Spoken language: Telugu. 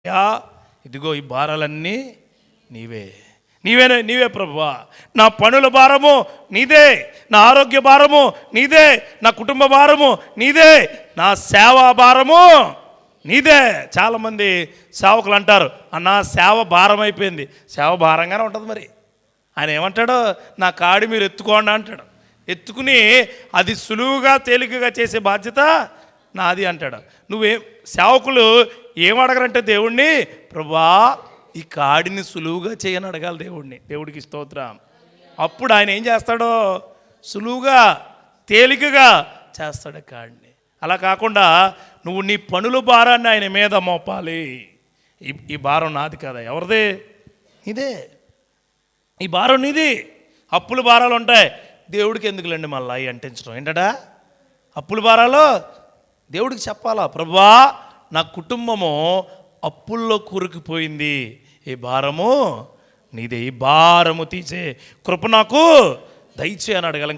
యా ఇదిగో ఈ భారాలన్నీ నీవే నీవే ప్రభువా. నా పనుల భారము నీదే, నా ఆరోగ్య భారము నీదే, నా కుటుంబ భారము నీదే, నా సేవా భారము నీదే. చాలామంది సేవకులు అంటారు, అన్న సేవ భారం అయిపోయింది. సేవ భారంగానే ఉంటుంది. మరి ఆయన ఏమంటాడు, నా కాడి మీరు ఎత్తుకోండి అంటాడు. ఎత్తుకుని అది సులువుగా తేలికగా చేసే బాధ్యత నాది అంటాడు. నువ్వేం సేవకులు ఏం అడగరంటే దేవుణ్ణి, ప్రభువా ఈ కాడిని సులువుగా చేయని అడగాలి దేవుడిని. దేవుడికి స్తోత్రం. అప్పుడు ఆయన ఏం చేస్తాడో సులువుగా తేలికగా చేస్తాడు కాడిని. అలా కాకుండా నువ్వు నీ పనుల భారాన్ని ఆయన మీద మోపాలి. ఈ భారం నాది కదా, ఎవరిదే? ఇదే. ఈ భారం నీది. అప్పుల భారాలు ఉంటాయి, దేవుడికి ఎందుకులేండి మళ్ళీ అవి అంటించడం ఏంటడా? అప్పుల భారాలు దేవుడికి చెప్పాలా, ప్రభువా నా కుటుంబము అప్పుల్లో కూరుకుపోయింది, ఈ భారము నీదే, ఈ భారము తీసే కృప నాకు దయచే అని అడగాలి.